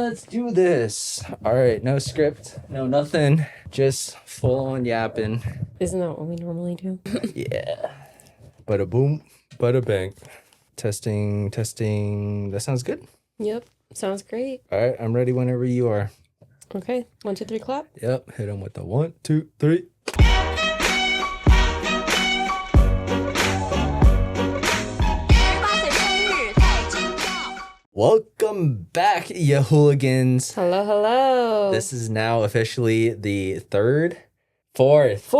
Let's do this. All right, no script, no nothing, just full on yapping. Isn't that what we normally do? Yeah. Bada boom, bada bang. Testing. That sounds good. Yep, sounds great. All right, I'm ready whenever you are. Okay, 1, 2, 3, clap. Yep, hit him with the 1, 2, 3. Welcome back, ya hooligans. Hello. This is now officially the fourth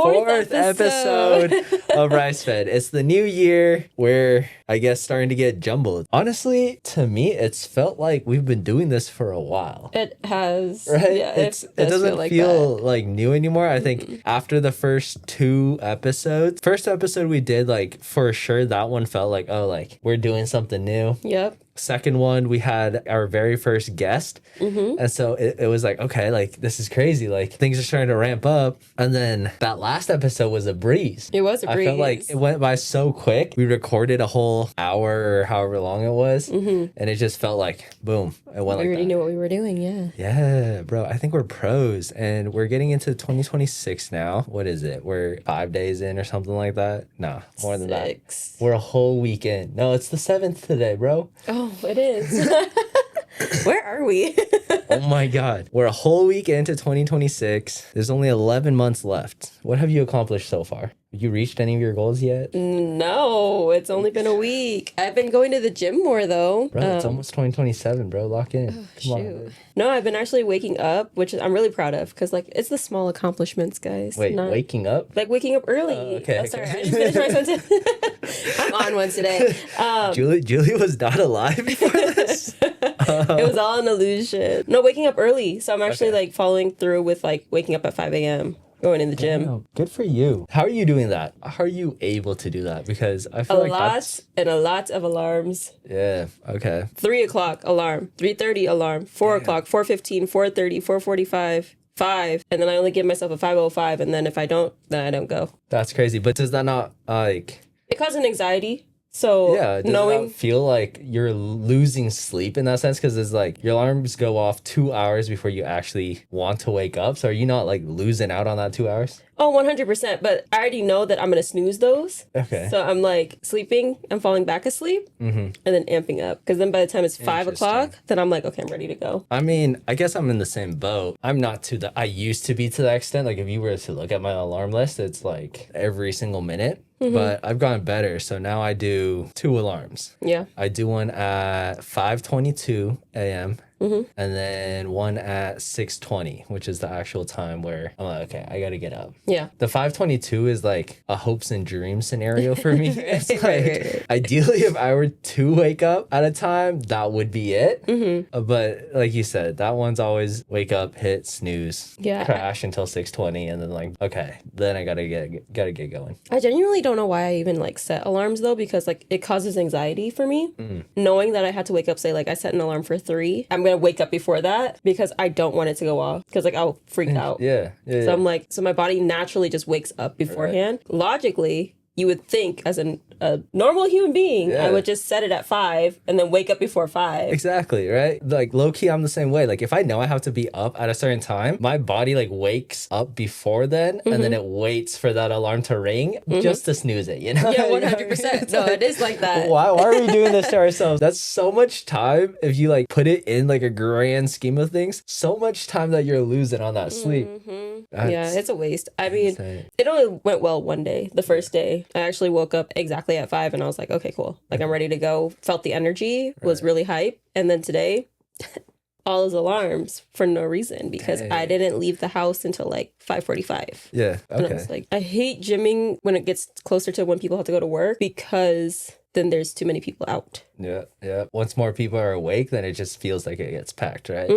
episode of Rice Fed. It's the new year. We're, I guess, starting to get jumbled. Honestly, to me, it's felt like we've been doing this for a while. It has. Right? Yeah, it doesn't feel like new anymore. I think after the first 2 episodes, first episode we did, like, for sure, that one felt like, oh, like, we're doing something new. Yep. Second one, we had our very first guest. And so it was like, okay, like, this is crazy. Like, things are starting to ramp up. And then that last episode was a breeze. It was a breeze. I felt like it went by so quick. We recorded a whole hour or however long it was. And it just felt like, boom, it went like that. We already knew what we were doing, yeah. Yeah, bro. I think we're pros. And we're getting into 2026 now. What is it? We're 5 days in or something like that? Nah, more than that. 6. We're a whole weekend. No, it's the 7th today, bro. Oh, it is. Where are we? Oh my God. We're a whole week into 2026. There's only 11 months left. What have you accomplished so far? Have you reached any of your goals yet? No, it's only been a week. I've been going to the gym more, though. Bro, it's almost 2027, bro. Lock in. Come on. No, I've been actually waking up, which I'm really proud of, because, like, it's the small accomplishments, guys. Wait, waking up? Like, waking up early. Okay. Sorry, I just finished my sentence. I'm on one today. Julie was not alive before this? It was all an illusion. No, waking up early. So I'm actually, like, following through with, like, waking up at 5 a.m., going in the gym. Wow, good for you. How are you doing that? How are you able to do that? Because I feel like that's... a lot of alarms. Yeah, okay. 3 o'clock alarm, 3:30 alarm, 4 o'clock, 4:15, 4:30, 4:45, 5. And then I only give myself a 5:05. And then if I don't, then I don't go. That's crazy. But does that not, like... It causes anxiety. So yeah, does it not feel like you're losing sleep in that sense? Because it's like your alarms go off 2 hours before you actually want to wake up. So are you not like losing out on that 2 hours? Oh, 100%. But I already know that I'm going to snooze those. Okay. So I'm like sleeping and falling back asleep and then amping up. Because then by the time it's 5 o'clock, then I'm like, okay, I'm ready to go. I mean, I guess I'm in the same boat. I'm not I used to be to that extent. Like if you were to look at my alarm list, it's like every single minute. But I've gotten better. So now I do 2 alarms. Yeah. I do one at 5:22 a.m. And then one at 6:20, which is the actual time where I'm like, okay, I got to get up. Yeah. The 5:22 is like a hopes and dreams scenario for me. It's like, ideally, if I were to wake up at a time, that would be it. But like you said, that one's always wake up, hit snooze, crash until 6:20, and then like, okay, then I gotta get going. I genuinely don't know why I even like set alarms though, because like it causes anxiety for me. Knowing that I had to wake up, say like I set an alarm for 3, I'm gonna wake up before that because I don't want it to go off because like I'll freak out. Yeah. So I'm like, so my body naturally just wakes up beforehand. Right. Logically, you would think as a normal human being, I would just set it at 5 and then wake up before 5. Exactly, right? Like low key, I'm the same way. Like if I know I have to be up at a certain time, my body like wakes up before then and then it waits for that alarm to ring just to snooze it, you know? Yeah, 100%. No, it is like that. Why are we doing this to ourselves? That's so much time if you like put it in like a grand scheme of things. So much time that you're losing on that sleep. Yeah, it's a waste. I mean, it only went well one day, the first day. I actually woke up exactly at 5 and I was like, okay, cool. Like I'm ready to go. Felt the energy, was really hype. And then today, all those alarms for no reason because I didn't leave the house until like 5:45. Yeah, okay. And I was like, I hate gymming when it gets closer to when people have to go to work because then there's too many people out. Yeah. Once more people are awake, then it just feels like it gets packed, right?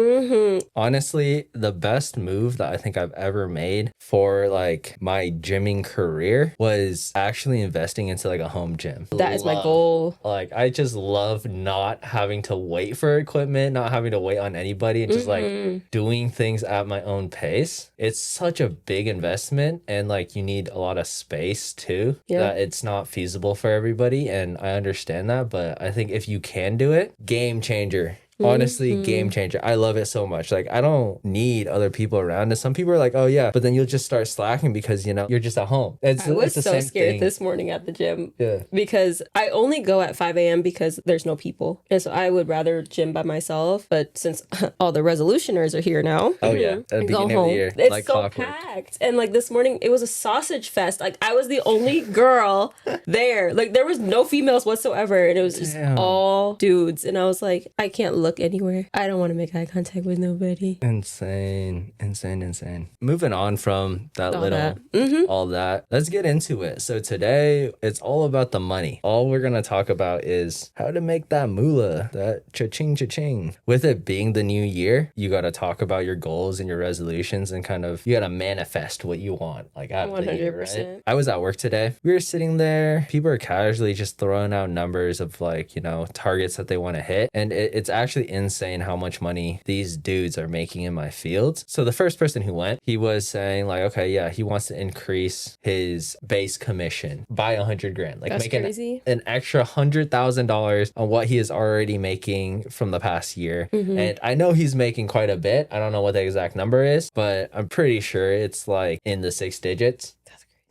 Honestly, the best move that I think I've ever made for like my gymming career was actually investing into like a home gym. That is my goal. Like I just love not having to wait for equipment, not having to wait on anybody, and just like doing things at my own pace. It's such a big investment and like you need a lot of space too. That it's not feasible for everybody, and I understand that, but I think if you can do it, game changer. Honestly, game changer. I love it so much. Like, I don't need other people around. And some people are like, oh yeah, but then you'll just start slacking because, you know, you're just at home. I was so scared this morning at the gym. Yeah. Because I only go at 5 a.m. because there's no people. And so I would rather gym by myself. But since all the resolutioners are here now. Oh yeah. At the beginning of the year. It's like so clockwork. packed. And like this morning, it was a sausage fest. Like I was the only girl there. Like there was no females whatsoever. And it was just all dudes. And I was like, I can't look anywhere. I don't want to make eye contact with nobody. Insane. Moving on from that all that, let's get into it. So today, it's all about the money. All we're going to talk about is how to make that moolah, that cha-ching. With it being the new year, you got to talk about your goals and your resolutions and kind of, you got to manifest what you want. Like out of the year, right? I was at work today. We were sitting there. People are casually just throwing out numbers of like, you know, targets that they want to hit. And it's actually insane how much money these dudes are making in my field. So the first person who went, he was saying like, okay, yeah, he wants to increase his base commission by 100 grand. Like that's make crazy. An extra $100,000 on what he is already making from the past year. And I know he's making quite a bit. I don't know what the exact number is, but I'm pretty sure it's like in the 6 digits.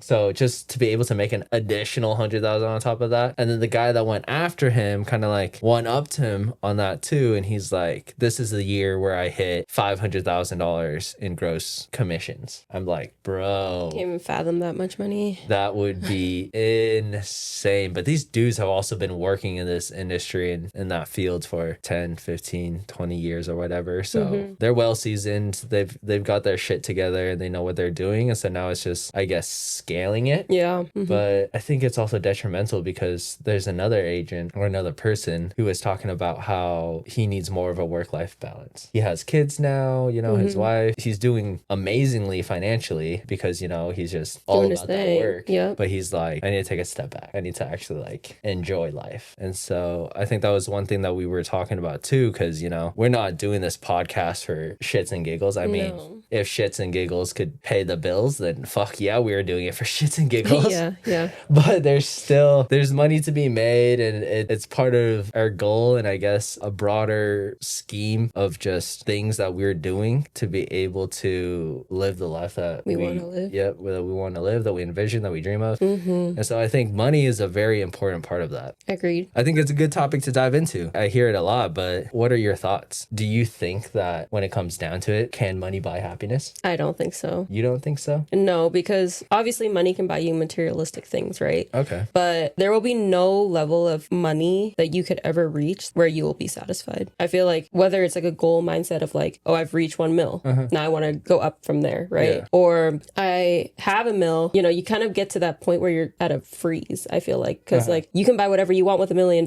So just to be able to make an additional 100,000 on top of that. And then the guy that went after him kind of like one-upped him on that too. And he's like, this is the year where I hit $500,000 in gross commissions. I'm like, bro. Can't even fathom that much money. That would be insane. But these dudes have also been working in this industry and in that field for 10, 15, 20 years or whatever. So they're well seasoned. They've got their shit together and they know what they're doing. And so now it's just, I guess, scaling it. Yeah. But I think it's also detrimental because there's another agent or another person who is talking about how he needs more of a work-life balance. He has kids now, you know, his wife. He's doing amazingly financially because, you know, he's just all about that work. Yeah. But he's like, I need to take a step back. I need to actually like enjoy life. And so I think that was one thing that we were talking about too, because, you know, we're not doing this podcast for shits and giggles. I mean, if shits and giggles could pay the bills, then fuck yeah, we were doing it for shits and giggles. Yeah. But there's money to be made, and it's part of our goal, and I guess a broader scheme of just things that we're doing to be able to live the life that we want to live. Yeah, that we want to live, that we envision, that we dream of. And so I think money is a very important part of that. Agreed. I think it's a good topic to dive into. I hear it a lot, but what are your thoughts? Do you think that when it comes down to it, can money buy happiness? I don't think so. You don't think so? No, because obviously money can buy you materialistic things, right? Okay. But there will be no level of money that you could ever reach where you will be satisfied. I feel like whether it's like a goal mindset of like, oh, I've reached 1 mil. Now I want to go up from there, right? Yeah. Or I have a mil, you know, you kind of get to that point where you're at a freeze, I feel like. Because like you can buy whatever you want with $1 million.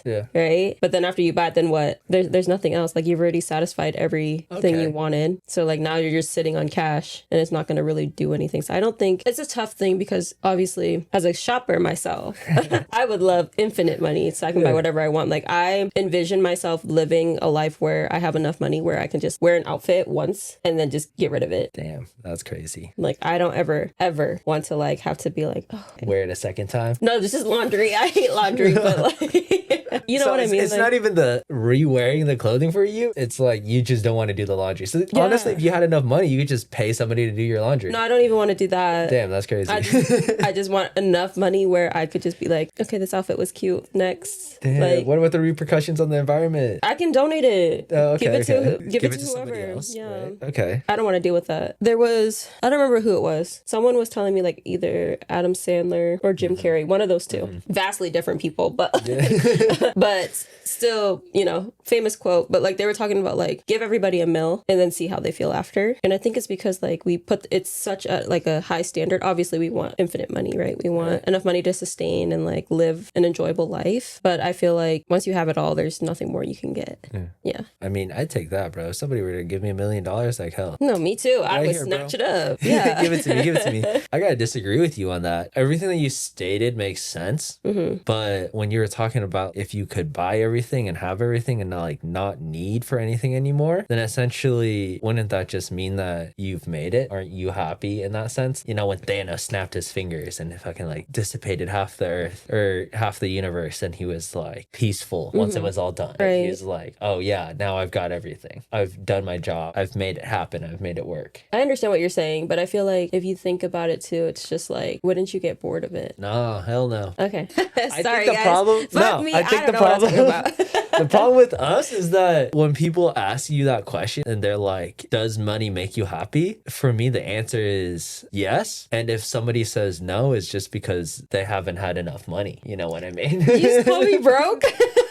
Yeah. Right? But then after you buy it, then what? There's nothing else. Like you've already satisfied everything you wanted. So like now you're just sitting on cash and it's not going to really do anything. So I don't think it's a tough thing because obviously as a shopper myself, I would love infinite money so I can buy whatever I want. Like I envision myself living a life where I have enough money where I can just wear an outfit once and then just get rid of it. Damn, that's crazy. Like I don't ever want to like have to be like, oh, wear it a second time. No, this is laundry. I hate laundry, but like you know what I mean? It's like, not even the re-wearing the clothing for you. It's like you just don't want to do the laundry. So honestly, if you had enough money, you could just pay somebody to do your laundry. No, I don't even want to do that. Damn, that's crazy. I just want enough money where I could just be like, okay, this outfit was cute. Next. Damn, like, what about the repercussions on the environment? I can donate it. Okay, give it to whoever. Else, yeah. Right? Okay. I don't want to deal with that. I don't remember who it was. Someone was telling me like either Adam Sandler or Jim Carrey, one of those two. Vastly different people, but but still, you know, famous quote. But like they were talking about like give everybody $1 million and then see how they feel after. And I think it's because like we put it's such a like a high standard. Obviously we want infinite money, right? We want enough money to sustain and like live an enjoyable life. But I feel like once you have it all, there's nothing more you can get. Yeah. I mean, I'd take that, bro. If somebody were to give me $1 million, like hell. No, me too. I would snatch it up. Yeah. Give it to me. I gotta disagree with you on that. Everything that you stated makes sense. But when you were talking about if you could buy everything and have everything and not need for anything anymore, then essentially wouldn't that just mean that you've made it? Aren't you happy in that sense? You know, when Thanos Thanos snapped his fingers and fucking like dissipated half the earth or half the universe, and he was like peaceful once it was all done. Right. He was like, oh yeah, now I've got everything. I've done my job. I've made it happen. I've made it work. I understand what you're saying, but I feel like if you think about it too, it's just like, wouldn't you get bored of it? No, hell no. Okay. I Sorry, think the guys. problem. Fuck No, me. I think don't the know what I'm problem. talking about. The problem with us is that when people ask you that question and they're like, does money make you happy? For me, the answer is yes. And if somebody says no, it's just because they haven't had enough money. You know what I mean? You just call me broke?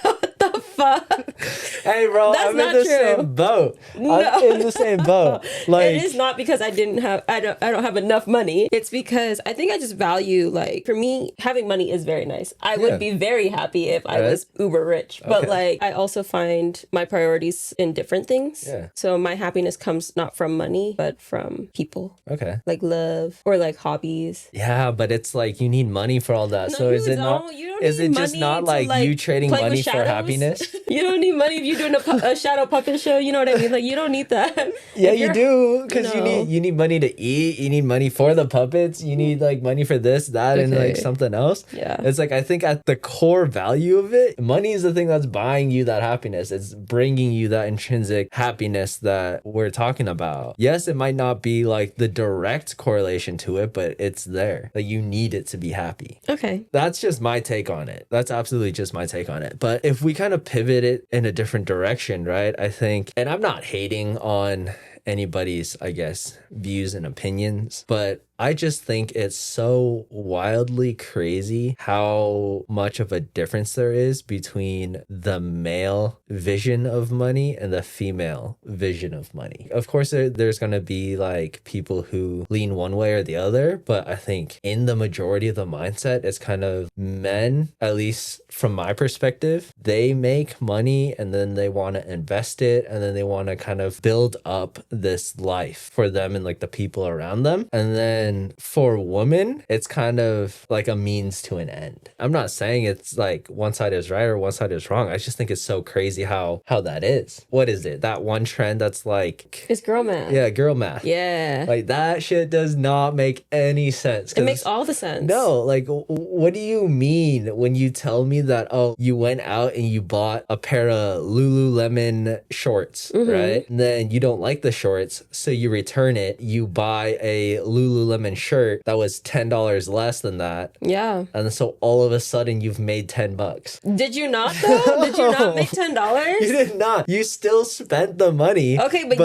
What the fuck? Hey, bro, That's I'm in not the true. same boat. No. I'm in the same boat. Like, it is not because I don't have enough money. It's because I think I just value, like, for me, having money is very nice. I would be very happy if I was uber rich. But like, I also find my priorities in different things. Yeah. So my happiness comes not from money, but from people. Okay. Like love or like hobbies. Yeah, but it's like you need money for all that. No, So you is it not? don't. You don't Is need it just money not to, like you trading play with money for shadows. happiness? You don't need money if you're doing a shadow puppet show. You know what I mean? Like, you don't need that. Yeah, If you you're- do, because No. you need money to eat. You need money for the puppets. You need like money for this, that, and like Okay. something else. Yeah. It's like I think at the core value of it, money is the thing that's buying you that happiness. It's bringing you that intrinsic happiness that we're talking about. Yes, it might not be like the direct correlation to it, but it's there. Like you need it to be happy. Okay. That's just my take on it. That's absolutely just my take on it. But if we kind of pivot it in a different direction, right? I think, and I'm not hating on anybody's, I guess, views and opinions, but I just think it's so wildly crazy how much of a difference there is between the male vision of money and the female vision of money. Of course, there's going to be like people who lean one way or the other, but I think in the majority of the mindset, it's kind of men, at least from my perspective, they make money and then they want to invest it and then they want to kind of build up this life for them and like the people around them. And then for women, it's kind of like a means to an end. I'm not saying it's like one side is right or one side is wrong. I just think it's so crazy how that is. What is it? That one trend that's like... It's girl math. Yeah, girl math. Yeah. Like that shit does not make any sense. It makes all the sense. No, like what do you mean when you tell me that, oh, you went out and you bought a pair of Lululemon shorts, right? And then you don't like the shorts, so you return it. You buy a Lululemon shirt that was $10 less than that. Yeah. And so all of a sudden you've made $10. Did you not though? Did you not make $10? You did not. You still spent the money. Okay, but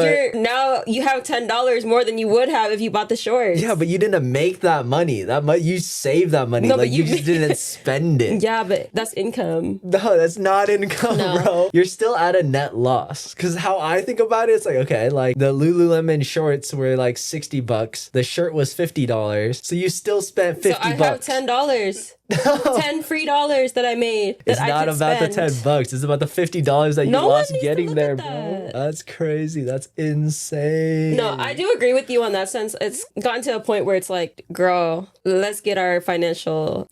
you have $10 more than you would have if you bought the shorts. Yeah, but you didn't make that money. You saved that money. No, like but you just didn't spend it. Yeah, but that's income. No, that's not income, No. bro. You're still at a net loss. Because how I think about it, it's like, okay, like the Lululemon shorts were like $60. The shirt was $50. So you still spent $50. So I have $10. No. 10 free dollars that I made. It's not about the $10. It's about the $50 that you No one lost needs to getting look there, at bro. that. That's crazy. That's insane. No, I do agree with you on that sense. It's gotten to a point where it's like, girl, let's get our financial,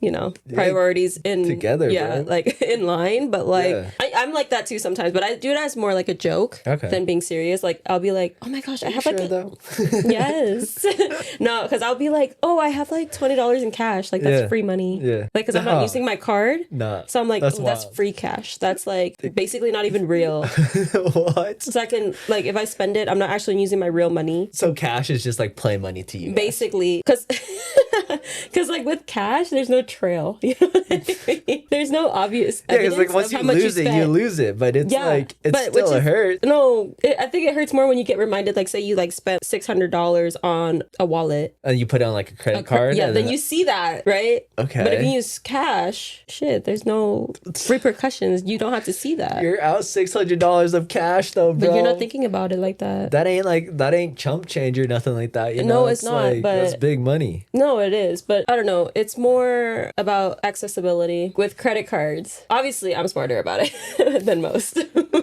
priorities in together, yeah, bro. like in line. But like, Yeah. I'm like that too sometimes. But I do it as more like a joke than being serious. Like I'll be like, oh my gosh, I have Sure, like though. yes, no, because I'll be like, oh, I have like $20 in cash. Like that's Yeah. free money. Yeah. Like because I'm not No. using my card. Nah. So I'm like, That's oh, that's wild. free cash. That's like basically not even real. What? So I can like if I spend it, I'm not actually using my real money. So cash is just like play money to you. Basically, because like with cash, there's no trail. You know what I mean? There's no obvious Yeah, because like evidence once of you how much lose it, you spent. lose it. But it's like it but still which is- hurts. No, I think it hurts more when you get reminded. Like, say you like spent $600 on a wallet. And you put it on like a credit card. Yeah, and then you see that, right? Okay. But if you use cash, shit, there's no repercussions. You don't have to see that. You're out $600 of cash though, bro. But you're not thinking about it like that. That ain't chump change or nothing like that. You No, know? it's not, Like, but- that's big money. No, it is, but I don't know. It's more about accessibility with credit cards. Obviously, I'm smarter about it than most.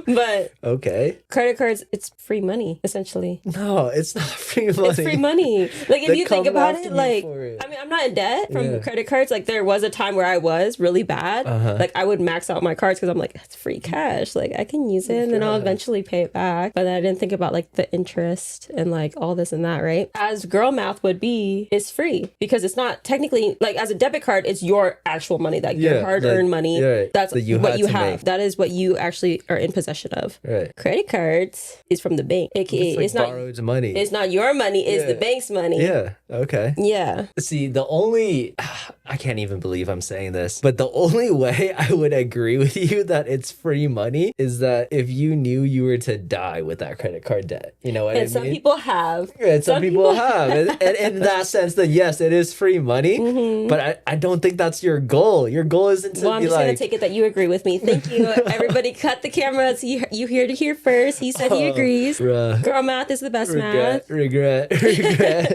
But Okay. credit cards, it's free money, essentially. No, it's not free money. It's free money. Like, if They you think come about after it, you like, for it. I mean, I'm not in debt from Yeah. credit cards. Like, there was was a time where I was really bad. Like I would max out my cards because I'm like, that's free cash. Like I can use it and then I'll eventually pay it back. But then I didn't think about like the interest and like all this and that, right? As girl math would be, it's free because it's not technically like as a debit card, it's your actual money, like your hard-earned money. That's what you have. That is what you actually are in possession of. Right. Credit cards is from the bank, aka it's not borrowed money. It's not your money. It's the bank's money. Yeah. Okay. Yeah. See, I can't even believe I'm saying this, but the only way I would agree with you that it's free money is that if you knew you were to die with that credit card debt. You know what I mean? And some people have. And some people have. And in that sense, that yes, it is free money, but I don't think that's your goal. Your goal isn't to be like... Well, I'm just going to take it that you agree with me. Thank you. Everybody cut the cameras. You heard it here first. He said he agrees. Girl math is the best math. Regret.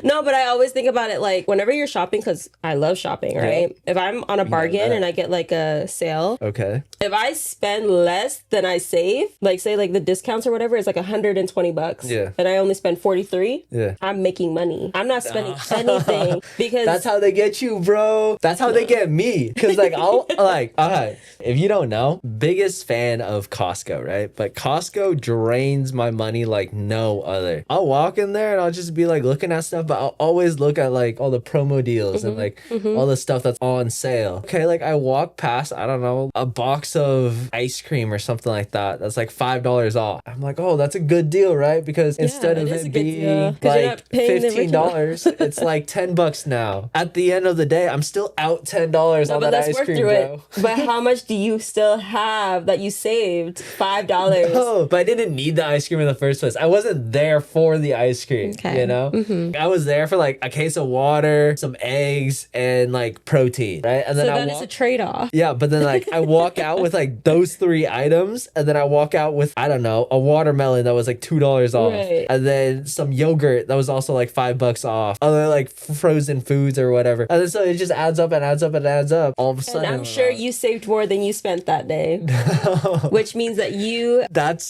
No, but I always think about it like whenever you're shopping, because I love shopping, right? If I'm on a bargain and I get like a sale, if I spend less than I save, like say like the discounts or whatever, it's like $120. And I only spend 43. I'm making money. I'm not spending anything because that's how they get you, bro. That's how they get me. Because like I'll like, all right, if you don't know, biggest fan of Costco, right? But Costco drains my money like no other. I'll walk in there and I'll just be like looking at stuff, but I'll always look at like all the promo deals and like all the stuff that's on sale. Okay, like I walk past, I don't know, a box of ice cream or something like that that's like $5 off. I'm like, oh, that's a good deal, right? Because instead of it being like $15, it's like $10 now. At the end of the day, I'm still out $10 on that ice cream, bro. But how much do you still have that you saved? $5. No, but I didn't need the ice cream in the first place. I wasn't there for the ice cream, you know? I was there for like a case of water, some eggs, and like protein, right? And then so that is a trade-off. Yeah, but then like I walk out with like those 3 items, and then I walk out with, I don't know, a watermelon that was like $2 off, and then some yogurt that was also like $5 off, other like frozen foods or whatever. And then so it just adds up and adds up and adds up. All of a sudden, and I'm sure you saved more than you spent that day, which means that you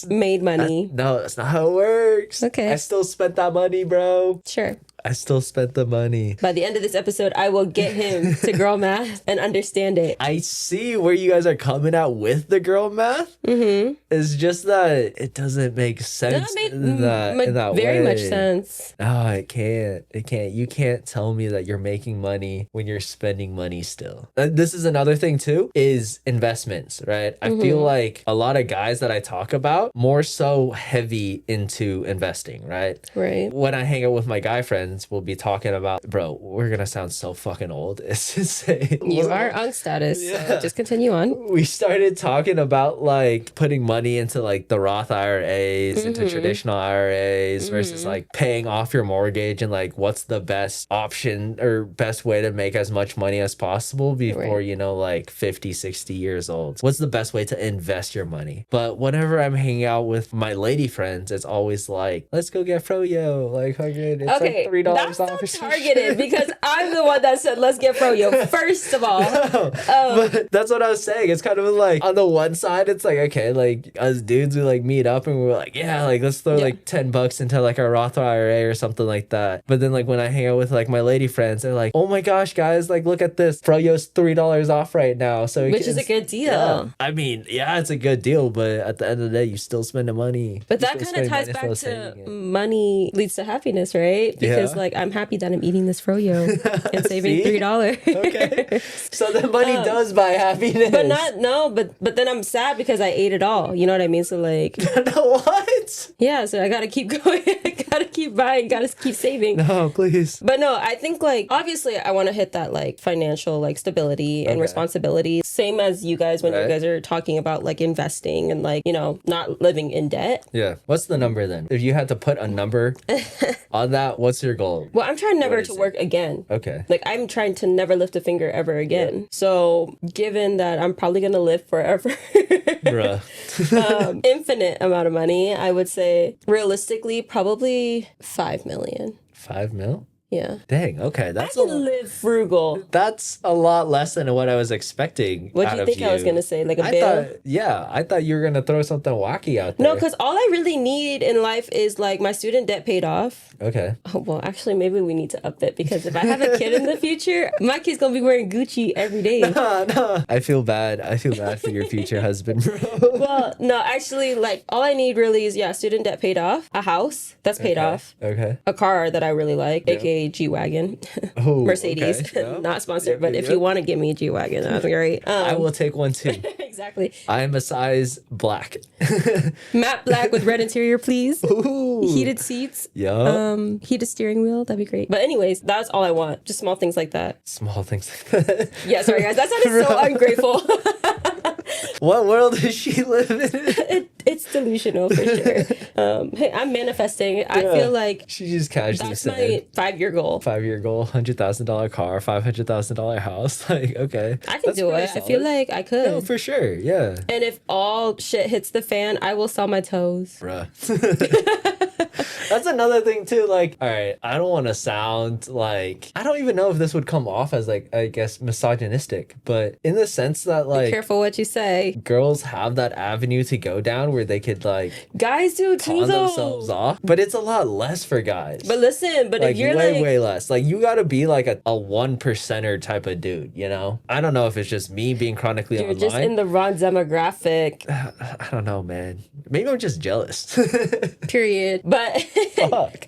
made money. No, that's not how it works. Okay, I still spent that money, bro. Sure. I still spent the money. By the end of this episode, I will get him to girl math and understand it. I see where you guys are coming out with the girl math. It's just that it doesn't make sense in that very way. Much sense. No, it can't. It can't. You can't tell me that you're making money when you're spending money still. This is another thing too, is investments, right? I feel like a lot of guys that I talk about more so heavy into investing, right? Right. When I hang out with my guy friends, we'll be talking about, bro, we're gonna sound so fucking old. It's insane. You are on status, so just continue on. We started talking about like putting money into like the Roth IRAs, into traditional IRAs versus like paying off your mortgage, and like what's the best option or best way to make as much money as possible before you know, like 50, 60 years old. What's the best way to invest your money? But whenever I'm hanging out with my lady friends, it's always like, let's go get froyo, like $100. It's like $3 that's off. That's targeted because I'm the one that said, let's get froyo first of all. But that's what I was saying. It's kind of like on the one side, it's like, okay, like us dudes, we like meet up and we're like, yeah, like let's throw like $10 into like our Roth IRA or something like that. But then like when I hang out with like my lady friends, they're like, oh my gosh, guys, like look at this. Froyo's $3 off right now. So which is a good deal. Yeah. I mean, yeah, it's a good deal, but at the end of the day, you still spend the money. But that kind of ties back to money leads to happiness, right? Because like I'm happy that I'm eating this froyo and saving $3. Okay. So the money does buy happiness. But then I'm sad because I ate it all. You know what I mean? So like what? Yeah, so I gotta keep going. I gotta keep buying, gotta keep saving. No, please. But no, I think like obviously I want to hit that like financial like stability and responsibility. Same as you guys when you guys are talking about like investing and like, you know, not living in debt. Yeah. What's the number then? If you had to put a number on that, what's your goal? Well, I'm trying never to work again. Okay. Like I'm trying to never lift a finger ever again. Yeah. So given that I'm probably gonna live forever, infinite amount of money, I would say realistically probably $5 million. 5 mil? Yeah. Dang. Okay. I can live frugal. That's a lot less than what I was expecting. What do you think I was gonna say? Like a bill? I thought you were gonna throw something wacky out there. No, because all I really need in life is like my student debt paid off. Okay. Oh, well, actually, maybe we need to up it because if I have a kid in the future, my kid's gonna be wearing Gucci every day. No. I feel bad. I feel bad for your future husband, bro. Well, no, actually, like all I need really is student debt paid off, a house that's paid off, okay, a car that I really like, aka G-Wagon, Mercedes, okay. Yeah. not sponsored, but if you want to give me a G-Wagon, that'd be great. I will take one too. Exactly. I am a size black. Matte black with red interior, please. Ooh. Heated seats. Yeah. Heated steering wheel. That'd be great. But anyways, that's all I want. Just small things like that. Small things like that. Yeah, sorry guys. That sounded so ungrateful. What world does she live in? It's delusional for sure. Hey, I'm manifesting. I feel like she just casually that's said my 5-year goal. 5-year goal, $100,000 car, $500,000 house. Like, okay, I can do it. Solid. I feel like I could. No, for sure. Yeah. And if all shit hits the fan, I will sell my toes. Bruh. That's another thing too. Like, all right, I don't want to sound like, I don't even know if this would come off as like, I guess, misogynistic, but in the sense that like, be careful what you say. Girls have that avenue to go down where they could like, guys do too though. Themselves off, but it's a lot less for guys. But listen, but like, if you're way less, like you got to be like a 1%er type of dude, you know? I don't know if it's just me being chronically you're online. Just in the wrong demographic. I don't know, man. Maybe I'm just jealous. Period. But fuck.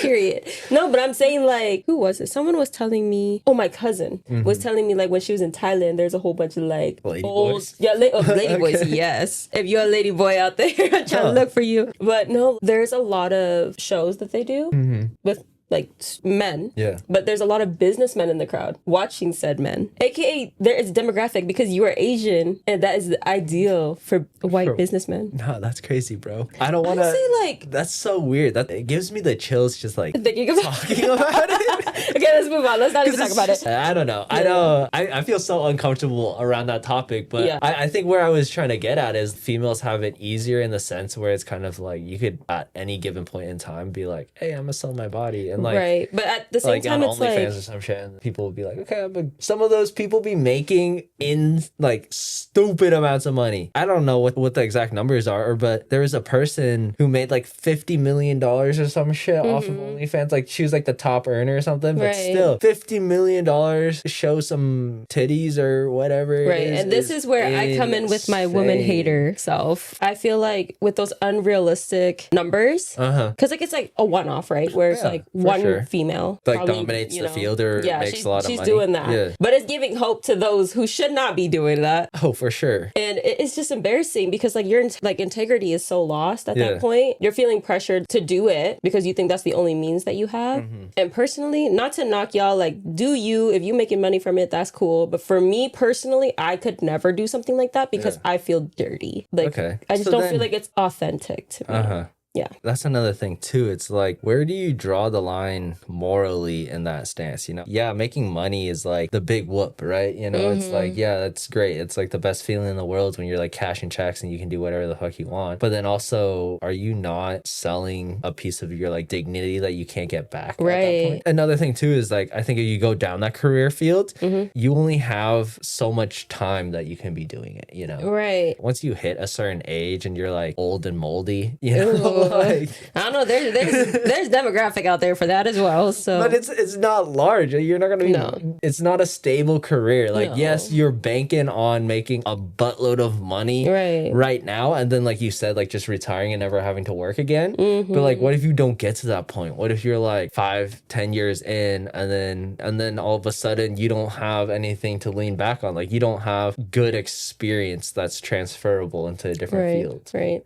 Period. No, but I'm saying like, who was it? Someone was telling me. Oh, my cousin was telling me like when she was in Thailand, there's a whole bunch of like lady old, boys. Yeah, lady boys. Yes, if you're a lady boy out there, I'm trying to look for you. But no, there's a lot of shows that they do with like men, but there's a lot of businessmen in the crowd watching said men, aka there is demographic because you are Asian and that is the ideal for white businessmen. No, that's crazy, bro. I don't want to like, that's so weird. That it gives me the chills just like thinking about talking about it. Okay, let's move on. Let's not even talk about it. I don't know. I know. I feel so uncomfortable around that topic, but I think where I was trying to get at is females have it easier in the sense where it's kind of like you could at any given point in time be like, hey, I'm gonna sell my body, and like, right, but at the same like time, on it's OnlyFans like or some shit, and people will be like, okay, but some of those people be making in like stupid amounts of money. I don't know what the exact numbers are, but there was a person who made like $50 million or some shit off of OnlyFans. Like she was like the top earner or something, but still $50 million to show some titties or whatever. Right, and this is where I come in with my woman hater self. I feel like with those unrealistic numbers, because like it's like a one-off, right? Where it's like one female like probably, dominates the field or makes a lot of money. She's doing that, but it's giving hope to those who should not be doing that. Oh, for sure. And it's just embarrassing because like your like integrity is so lost at that point. You're feeling pressured to do it because you think that's the only means that you have. And personally, not to knock y'all, like do you, if you making money from it, that's cool. But for me personally, I could never do something like that because I feel dirty. Like I just don't feel like it's authentic to me. Yeah. That's another thing too. It's like, where do you draw the line morally in that stance? You know, yeah, making money is like the big whoop, right? You know, it's like, yeah, that's great. It's like the best feeling in the world when you're like cashing checks and you can do whatever the fuck you want. But then also, are you not selling a piece of your like dignity that you can't get back at that point? Another thing too is like, I think if you go down that career field, you only have so much time that you can be doing it, you know? Right. Once you hit a certain age and you're like old and moldy, you know? Like, I don't know. There's demographic out there for that as well. So, but it's not large. You're not gonna be. No. It's not a stable career. Like, yes, you're banking on making a buttload of money right now, and then like you said, like just retiring and never having to work again. But like, what if you don't get to that point? What if you're like 5-10 years in, and then all of a sudden you don't have anything to lean back on? Like, you don't have good experience that's transferable into a different field. Right.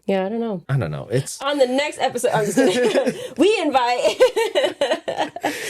Yeah, I don't know. I don't know. It's on the next episode. I'm just kidding. We invite.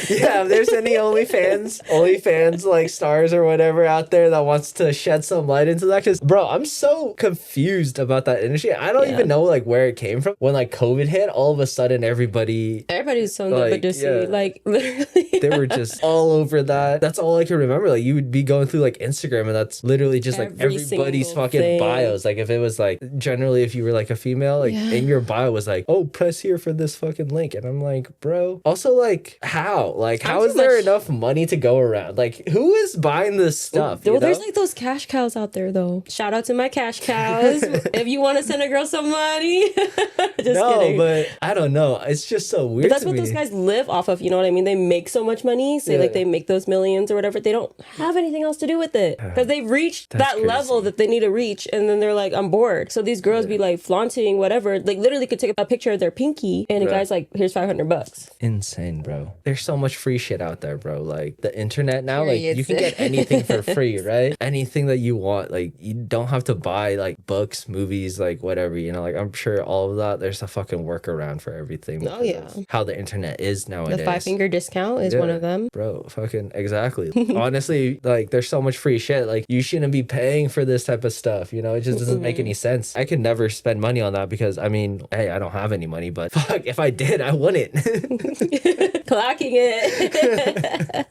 Yeah, if there's any OnlyFans like stars or whatever out there that wants to shed some light into that, because bro, I'm so confused about that industry. I don't even know like where it came from. When like COVID hit, all of a sudden everybody was so like, like literally they were just all over that. That's all I can remember. Like you would be going through like Instagram and that's literally just like everybody's fucking bios. Like if it was like generally if you were like a female, like in your bio was like, oh, press here for this fucking link, and I'm like, bro. Also, like, like, how? Like, how I'm is too there much- enough money to go around? Like, who is buying this stuff? Well, you there's know? like those cash cows out there, though. Shout out to my cash cows. If you want to send a girl some money. Just no, kidding. but I don't know. It's just so weird. But that's to what me. those guys live off of. You know what I mean? They make so much money. Say like they make those millions or whatever. They don't have anything else to do with it because they've reached that level that they need to reach, and then they're like, I'm bored. So these girls be like flaunting whatever. Like literally could take a picture of their pinky, and a guy's like, here's $500. Insane, bro. There's so much free shit out there, bro. Like the internet now, like Period. you can get anything for free, right? Anything that you want. Like you don't have to buy like books, movies, like whatever, you know, like I'm sure all of that, there's a fucking workaround for everything. Oh, yeah. How the internet is nowadays. The 5-finger discount is one of them. Bro, fucking exactly. Honestly, like there's so much free shit. Like you shouldn't be paying for this type of stuff, you know? It just doesn't make any sense. I could never spend money on that because I mean, hey, I don't have any money, but fuck, if I did, I wouldn't. Clocking it.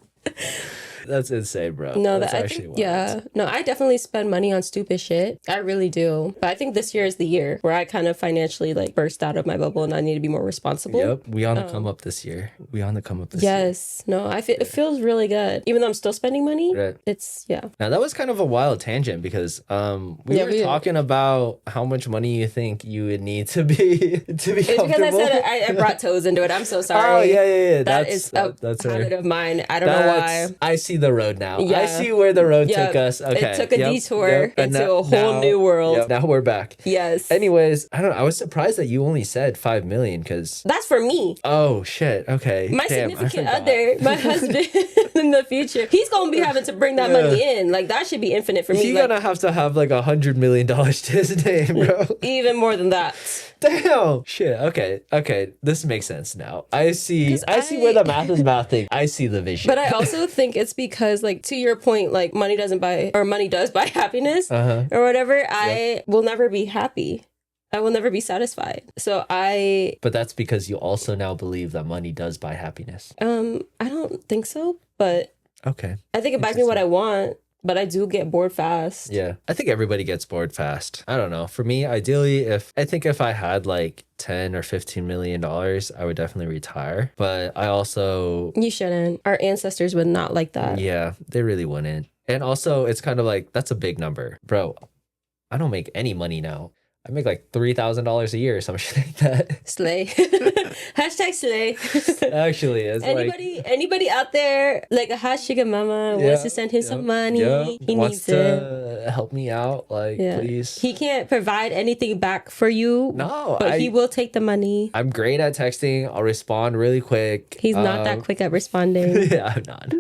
That's insane, bro. No, that's that I think, yeah. No, I definitely spend money on stupid shit. I really do. But I think this year is the year where I kind of financially like burst out of my bubble and I need to be more responsible. Yep, we on the come up this year. We on the come up this year. Yes. No, it feels really good. Even though I'm still spending money, Right. it's, yeah. Now that was kind of a wild tangent because we were talking about how much money you think you would need to be It's because I said I brought toes into it. I'm so sorry. Oh yeah. That's a that's habit her. of mine. I don't know why. I see the road now. Yeah. I see where the road Yep. took us. Okay. It took a detour And into a whole new world. Yep, now we're back. Yes. Anyways, I don't know. I was surprised that you only said 5 million because. That's for me. Oh shit. Okay. My Damn, I significant forgot. other, my husband in the future, he's gonna be having to bring that money in. Like that should be infinite for me. He's Like, gonna have like $100 million to his name, bro. even more than that. Damn. Shit. Okay. This makes sense now. I see where the math is mathing. I see the vision. But I also think it's because, like, to your point, like money does buy happiness or whatever. I will never be happy. I will never be satisfied. So But that's because you also now believe that money does buy happiness. I don't think so, but Okay. I think it buys me what I want. But I do get bored fast. Yeah. I think everybody gets bored fast. I don't know. For me, ideally, if I had like 10 or 15 million dollars, I would definitely retire. But I also You shouldn't. Our ancestors would not like that. yeah, they really wouldn't. And also it's kind of like that's a big number. Bro, I don't make any money now. I make like $3,000 a year or some shit like that. Slay. Hashtag slay. Actually, it's Anybody out there like a hot sugar mama wants to send him some money. He wants needs it. to help me out, like please. He can't provide anything back for you. No, but he will take the money. I'm great at texting. I'll respond really quick. He's not that quick at responding. Yeah, I'm not.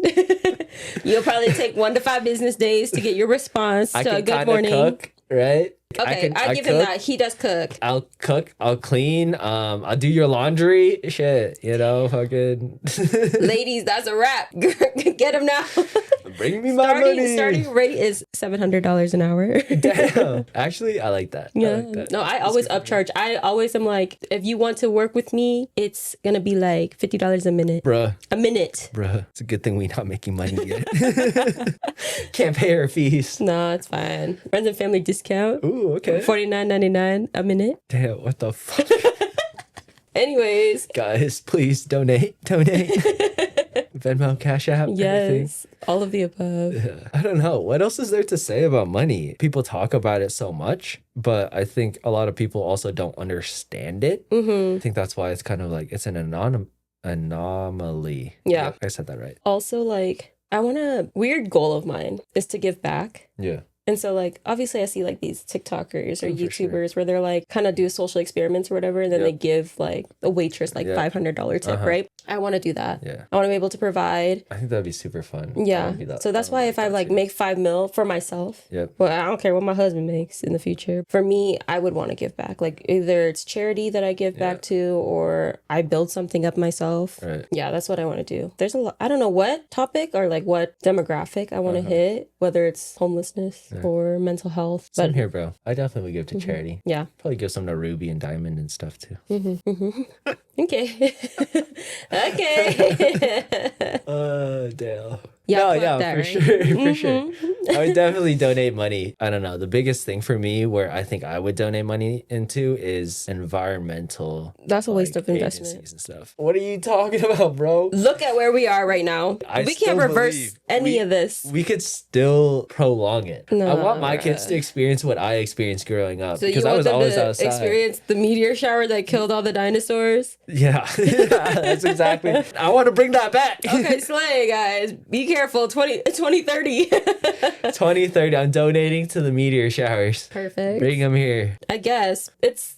You'll probably take 1 to 5 business days to get your response to a good morning. Cook, right? Okay, I give him that. He does cook. I'll cook. I'll clean. I'll do your laundry. Shit, you know, fucking. Ladies, that's a wrap. Get him now. Bring me my money. Starting rate is $700 an hour. Damn. Actually, I like that. Yeah. I like that. No, I always upcharge. I always am like, if you want to work with me, it's gonna be like $50 a minute. Bruh. A minute. Bruh. It's a good thing we not making money yet. Can't pay our fees. No, it's fine. Friends and family discount. Ooh, okay. $49.99 a minute. Damn, what the fuck? Anyways. Guys, please donate. Venmo, Cash App, everything. Yes, all of the above. Yeah. I don't know. What else is there to say about money? People talk about it so much, but I think a lot of people also don't understand it. I think that's why it's kind of like, it's an anomaly. Yeah. Yep, I said that right. Also, like, weird goal of mine is to give back. Yeah. And so, like, obviously I see, like, these TikTokers or Oh, for YouTubers where they're, like, kind of do social experiments or whatever, and then they give, like, a waitress, like, $500 tip, right? I want to do that. Yeah. I want to be able to provide. I think that'd be super fun. Yeah. So that's why if I, like, make $5 million for myself, Yep. well, I don't care what my husband makes in the future. For me, I would want to give back. Like, either it's charity that I give back to, or I build something up myself. Right. Yeah, that's what I want to do. There's a lot. I don't know what topic or, like, what demographic I want to hit, whether it's homelessness or mental health. Same But here, bro. I definitely would give to charity. yeah. Probably give some to Ruby and Diamond and stuff too. Okay. Okay. Damn. Yeah, yeah, that, for right? sure, for sure. I would definitely donate money. I don't know. The biggest thing for me where I think I would donate money into is environmental. That's a waste like, of investment. agencies and stuff. What are you talking about, bro? Look at where we are right now. I We still can't reverse believe any of this. We could still prolong it. I No, want my kids to experience what I experienced growing up So because you I want was them always to outside. experience the meteor shower that killed all the dinosaurs? Yeah, that's exactly. I want to bring that back. Okay, slay, guys. Be careful. 2030. 2030. I'm donating to the meteor showers. Perfect. Bring them here. I guess. It's...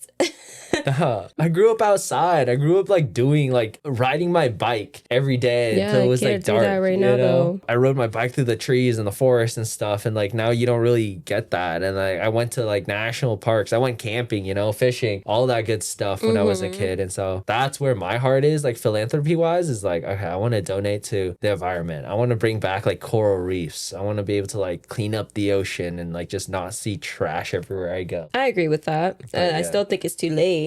I grew up outside. I grew up like doing like riding my bike every day until it was I like can't do dark. that right you now, know? though. I rode my bike through the trees and the forest and stuff, and like now you don't really get that. And like I went to like national parks. I went camping, fishing, all that good stuff when I was a kid. And so that's where my heart is, like philanthropy wise, is like, okay, I want to donate to the environment. I want to bring back like coral reefs. I want to be able to like clean up the ocean and like just not see trash everywhere I go. I agree with that. I still think it's too late.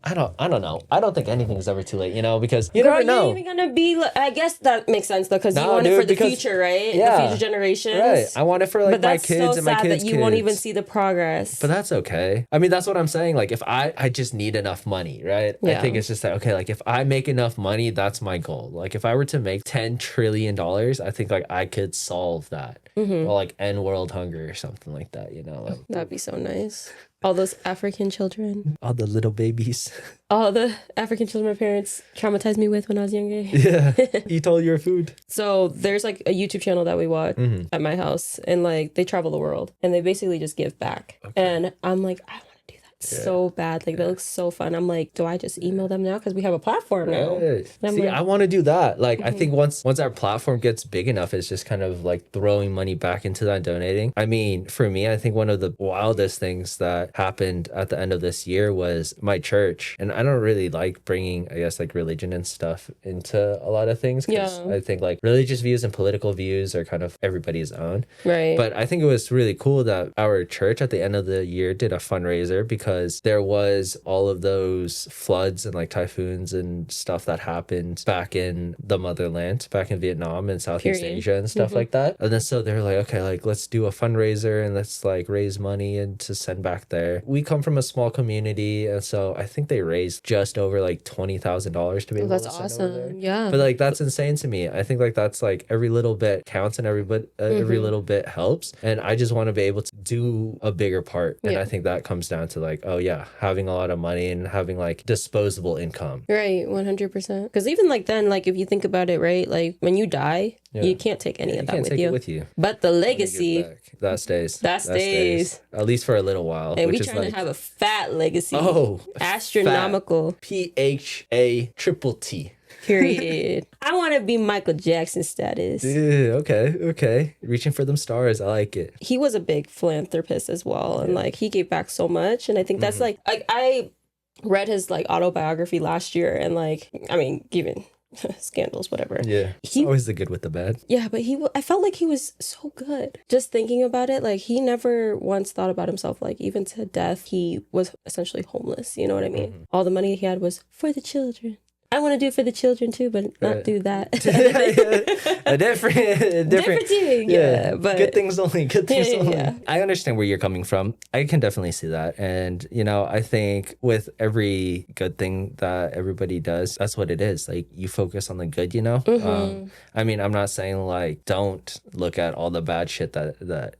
I don't know. I don't think anything's ever too late, because you Girl, never know. you're even gonna be. I guess that makes sense though, because you want it for the future, right? Yeah, the future generations. Right. I want it for like my kids so and my kids' sad that you kids. won't even see the progress. But that's okay. I mean, that's what I'm saying. Like, if I just need enough money, right? Yeah. I think it's just that, okay, like if I make enough money, that's my goal. Like if I were to make $10 trillion, I think like I could solve that. Or like end world hunger or something like that, Like, that'd be so nice. All those African children. all the little babies. All the African children my parents traumatized me with when I was younger. Yeah. Eat all your food. So there's like a YouTube channel that we watch at my house, and like they travel the world and they basically just give back. Okay. And I'm like, I want to do that so bad. Like that looks so fun. I'm like, do I just email them now? Because we have a platform now. See, like, I want to do that. Like, I think once our platform gets big enough, it's just kind of like throwing money back into that and donating. I mean, for me, I think one of the wildest things that happened at the end of this year was my church. And I don't really like bringing, I guess, like religion and stuff into a lot of things. Because I think like religious views and political views are kind of everybody's own. Right. But I think it was really cool that our church at the end of the year did a fundraiser because there was all of those floods and like typhoons and stuff that happened back in the motherland, back in Vietnam and Southeast Asia and stuff like that. And then so they're like, okay, like let's do a fundraiser and let's like raise money and to send back there. We come from a small community, and so I think they raised just over like $20,000 to be able to send over there. Yeah. But like that's insane to me. I think like that's like every little bit counts and every little bit helps. And I just want to be able to do a bigger part. And I think that comes down to like, oh yeah, having a lot of money and having like disposable income. Right, 100%. Because even like then, like if you think about it, right, like when you die, you can't take any of that with you. But the legacy that stays. That stays. At least for a little while. And we trying to have a fat legacy. Oh, astronomical. PHATT. Period. I want to be Michael Jackson status. Yeah, okay. Reaching for them stars. I like it. He was a big philanthropist as well. And like he gave back so much. And I think that's like I read his like autobiography last year, and like, I mean, given scandals, whatever. Yeah. It's always the good with the bad. Yeah, but I felt like he was so good. Just thinking about it, like he never once thought about himself, like even to death, he was essentially homeless. You know what I mean? All the money he had was for the children. I want to do it for the children too, but not do that. A different thing. Yeah, but good things only. Good things only. Yeah. I understand where you're coming from. I can definitely see that, and I think with every good thing that everybody does, that's what it is. Like you focus on the good. I mean, I'm not saying like don't look at all the bad shit that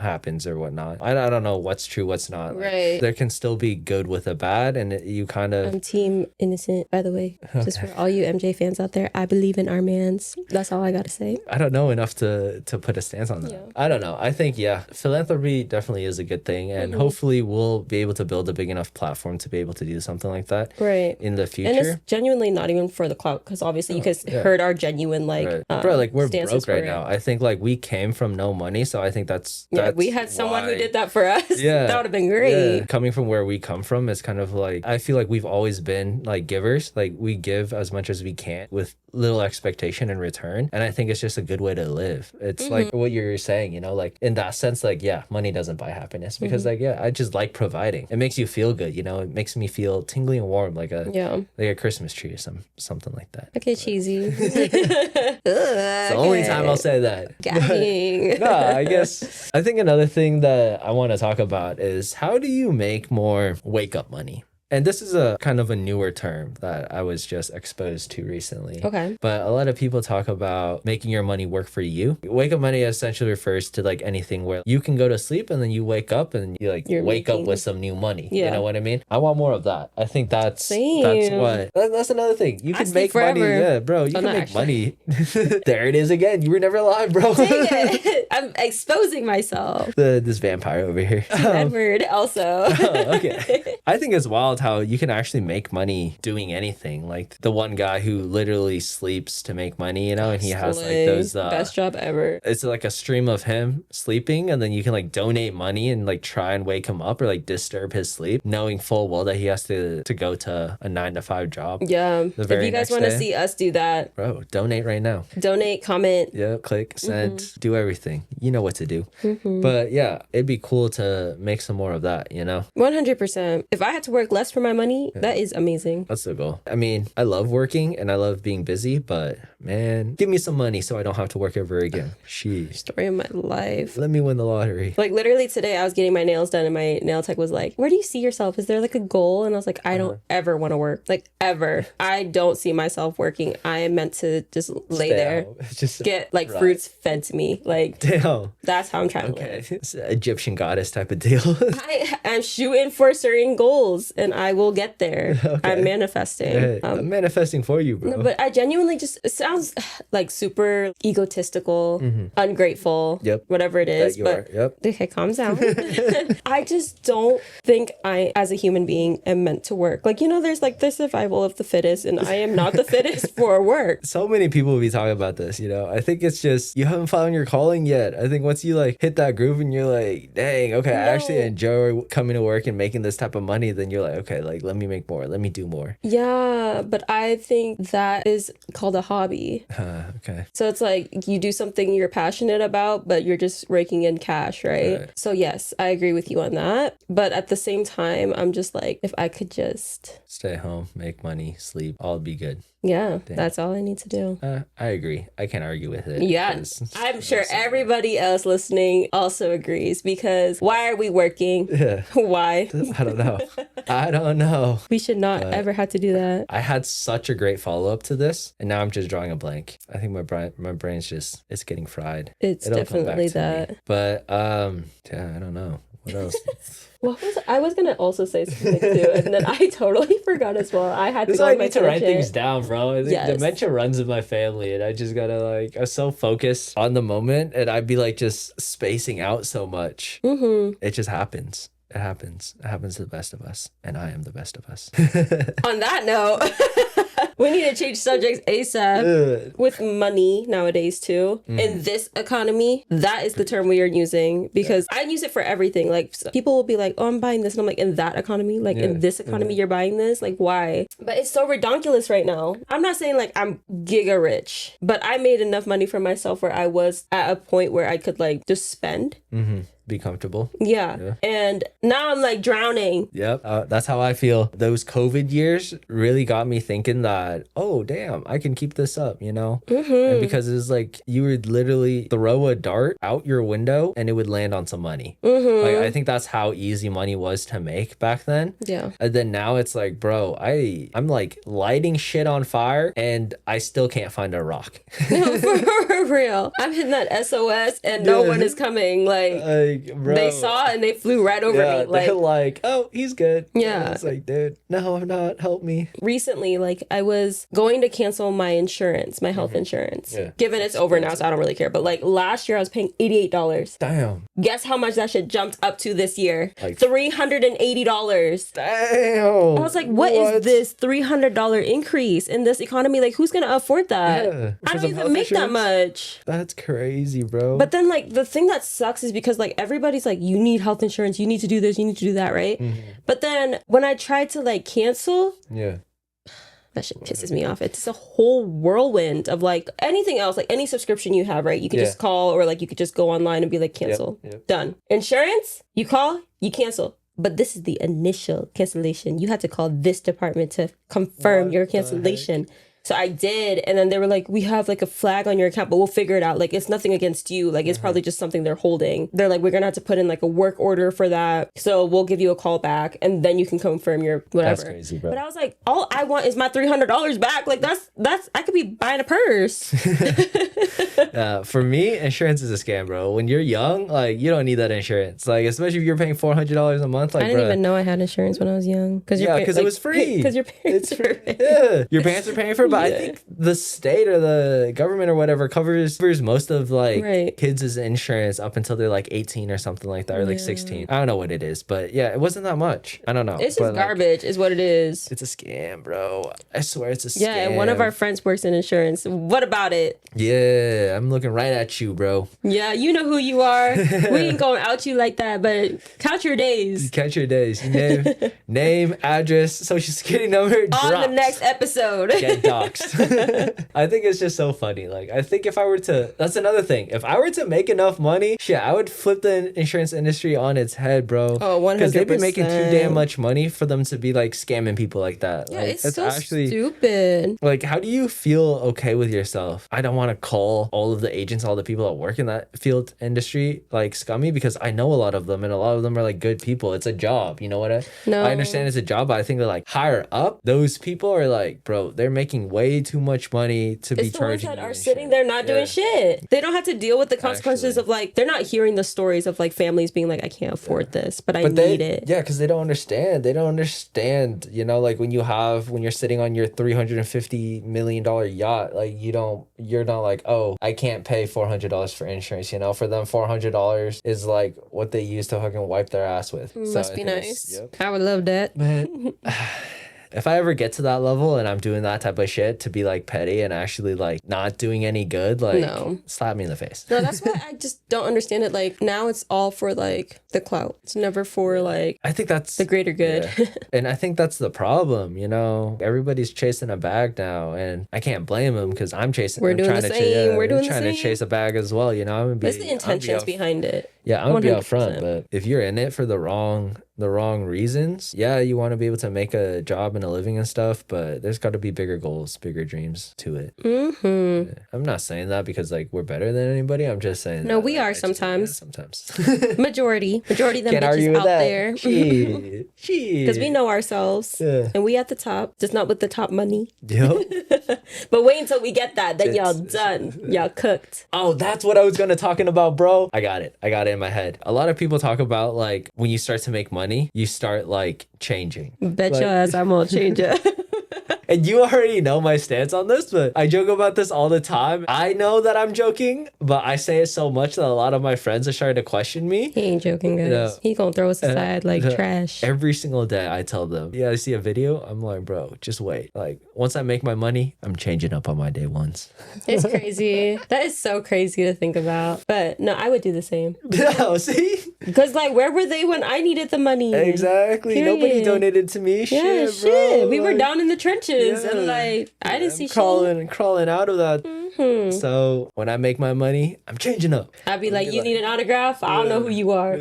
happens or whatnot. I don't know what's true, what's not. Right. There can still be good with a bad, and you kind of. I'm team innocent, by the way. Okay. Just for all you MJ fans out there, I believe in our mans. That's all I gotta say. I don't know enough to put a stance on that. Yeah. I don't know. I think, philanthropy definitely is a good thing. And hopefully we'll be able to build a big enough platform to be able to do something like that in the future. And it's genuinely not even for the clout, because obviously you guys heard our genuine Bro, like we're broke right now. I think like we came from no money. So I think that's we had someone who did that for us. Yeah. That would have been great. Yeah. Coming from where we come from is kind of like, I feel like we've always been like givers. Like we give as much as we can with little expectation in return. And I think it's just a good way to live. It's like what you're saying, you know, like in that sense, like, yeah, money doesn't buy happiness because like, yeah, I just like providing. It makes you feel good, you know, it makes me feel tingly and warm like a Christmas tree or something like that. Okay, cheesy. It's the only time I'll say that. Gagging. No, I guess I think another thing that I want to talk about is how do you make more wake up money? And this is a kind of a newer term that I was just exposed to recently. Okay. But a lot of people talk about making your money work for you. Wake up money essentially refers to like anything where you can go to sleep and then you wake up and you're wake up with some new money. Yeah. You know what I mean? I want more of that. I think that's that's another thing. You can make money. Yeah, bro. You can make money. There it is again. You were never lying, bro. Dang it. I'm exposing myself. This vampire over here. Edward also. Okay. I think it's wild how you can actually make money doing anything. Like the one guy who literally sleeps to make money, you know, and he has like those best job ever. It's like a stream of him sleeping, and then you can like donate money and like try and wake him up or like disturb his sleep, knowing full well that he has to go to a 9-to-5 job. Yeah. If you guys want to see us do that, bro, donate right now. Donate, comment. Yeah, click, send, do everything. You know what to do. But yeah, it'd be cool to make some more of that, you know? 100%. If I had to work less for my money, that is amazing. That's the goal. I mean, I love working and I love being busy, but man, give me some money so I don't have to work ever again. Sheesh. Story of my life. Let me win the lottery. Like literally today I was getting my nails done and my nail tech was like, where do you see yourself? Is there like a goal? And I was like, I don't ever want to work. Like ever. I don't see myself working. I am meant to just lay there. Just get like fruits fed to me. Like damn. That's how I'm trying to live. It's an Egyptian goddess type of deal. I'm shooting for certain goals and I will get there. I'm manifesting. I'm manifesting for you, bro. No, but I genuinely it sounds like super egotistical, ungrateful, whatever it is. Okay, calm down. I just don't think I, as a human being, am meant to work. Like, you know, there's like the survival of the fittest, and I am not the fittest for work. So many people will be talking about this, you know. I think it's just you haven't found your calling yet. I think once you like hit that groove and you're like, dang, okay, I actually enjoy coming to work and making this type of money, then you're like, okay, like let me make more, let me do more. Yeah, but I think that is called a hobby. Okay. So it's like you do something you're passionate about, but you're just raking in cash, right? So yes, I agree with you on that. But at the same time, I'm just like, if I could just stay home, make money, sleep, all be good. Yeah, that's all I need to do. I agree. I can't argue with it. Yeah, I'm sure everybody else listening also agrees, because why are we working? Yeah. Why? I don't know. I don't know. We should not ever have to do that. I had such a great follow-up to this, and now I'm just drawing a blank. I think my brain's just, it's getting fried. It'll definitely that. Me. But, yeah, I don't know. What else? I was gonna also say something too, and then I totally forgot as well. I had to go I need to write things down, bro. I think dementia runs in my family, and I just gotta like, I'm so focused on the moment, and I'd be like just spacing out so much. It just happens. It happens. It happens to the best of us, and I am the best of us. On that note, we need to change subjects ASAP. With money nowadays too. In this economy, that is the term we are using, because I use it for everything. Like people will be like, oh, I'm buying this. And I'm like, in that economy? Like in this economy, you're buying this? Like why? But it's so redonkulous right now. I'm not saying like I'm giga rich, but I made enough money for myself where I was at a point where I could like just spend. Be comfortable. Yeah. And now I'm like drowning. Yep. That's how I feel. Those COVID years really got me thinking that, oh, damn, I can keep this up, you know? And because it's like you would literally throw a dart out your window and it would land on some money. Like, I think that's how easy money was to make back then. Yeah. And then now it's like, bro, I'm like lighting shit on fire and I still can't find a rock. No, for real. I'm hitting that SOS and no one is coming. Like bro, they saw and they flew right over me. Like, they're like, oh, he's good. Yeah. It's like, dude, no, I'm not. Help me. Recently, like I was going to cancel my insurance, my health insurance. Given it's over now, so I don't really care. But like last year I was paying $88. Damn. Guess how much that shit jumped up to this year? Like $380. Damn. I was like, what is this $300 increase in this economy? Like, who's gonna afford that? Yeah, I don't even make that much. That's crazy, bro. But then like the thing that sucks is because like everybody's like, you need health insurance, you need to do this, you need to do that, right? But then when I tried to like cancel, That shit pisses me off. It's a whole whirlwind of like anything else, like any subscription you have, right? You could just call, or like you could just go online and be like, cancel. Done. Insurance, you call, you cancel. But this is the initial cancellation. You had to call this department to confirm your cancellation. So I did. And then they were like, we have like a flag on your account, but we'll figure it out. Like, it's nothing against you. Like, it's probably just something they're holding. They're like, we're going to have to put in like a work order for that. So we'll give you a call back and then you can confirm your whatever. That's crazy, bro. But I was like, all I want is my $300 back. Like, that's, I could be buying a purse. For me, insurance is a scam, bro. When you're young, like, you don't need that insurance. Like, especially if you're paying $400 a month. Like, I didn't even know I had insurance when I was young. Because it was free. Because your parents were paying. Yeah, your parents are paying for it. But I think the state or the government or whatever covers most of like kids' insurance up until they're like 18 or something like that, or like 16. I don't know what it is, but yeah, it wasn't that much. I don't know. It's just garbage is what it is. It's a scam, bro. I swear it's a scam. Yeah, and one of our friends works in insurance. What about it? Yeah, I'm looking right at you, bro. Yeah, you know who you are. We ain't gonna out you like that, but count your days. Count your days. Name, address, social security number. On the next episode. Get doxxed. I think it's just so funny. Like, I think if I were to, that's another thing. If I were to make enough money, shit, I would flip the insurance industry on its head, bro. Oh, 100%. Because they've been making too damn much money for them to be like scamming people like that. Yeah, like, it's so actually stupid. Like, how do you feel okay with yourself? I don't want to call all of the agents, all the people that work in that field industry, like scummy, because I know a lot of them and a lot of them are like good people. It's a job. You know what? I understand it's a job, but I think they're like higher up. Those people are like, bro, they're making way too much money to be charging. That are sitting there not doing shit. They don't have to deal with the consequences of like, they're not hearing the stories of like families being like, I can't afford this, but I need it. Yeah, because they don't understand. They don't understand, you know, like when you're sitting on your $350 million yacht, like you're not like, oh, I can't pay $400 for insurance, you know. For them, $400 is like what they use to fucking wipe their ass with. Must be nice. I would love that. Man. If I ever get to that level and I'm doing that type of shit to be like petty and actually like not doing any good, like slap me in the face. No, that's why I just don't understand it. Like now it's all for like the clout. It's never for like, I think that's the greater good. Yeah. And I think that's the problem, you know. Everybody's chasing a bag now and I can't blame them because I'm chasing. We're doing the same. We're trying to chase a bag as well, you know. That's the intentions behind it. Yeah, I'm gonna be upfront, but if you're in it for the wrong reasons, yeah, you want to be able to make a job and a living and stuff, but there's got to be bigger goals, bigger dreams to it. Yeah. I'm not saying that because like we're better than anybody. I'm just saying we are sometimes. Sometimes. Majority of them bitches out there. Because we know ourselves and we at the top, just not with the top money. Yep. But wait until we get that, then y'all done. Y'all cooked. Oh, that's what I was gonna talking about, bro. I got it in my head. A lot of people talk about like when you start to make money, you start like changing. Bet your ass I'm gonna change it. And you already know my stance on this, but I joke about this all the time. I know that I'm joking, but I say it so much that a lot of my friends are starting to question me. He ain't joking, guys. No. He gonna throw us aside like trash. Every single day I tell them, I see a video, I'm like, bro, just wait. Like, once I make my money, I'm changing up on my day ones. It's crazy. That is so crazy to think about. But no, I would do the same. No, see? Because like, where were they when I needed the money? Exactly. Period. Nobody donated to me. Yeah, shit, bro. We were down in the trenches. And like I didn't see crawling out of that. So when I make my money, I'm changing up. I'd be like, you need an autograph? I don't know who you are.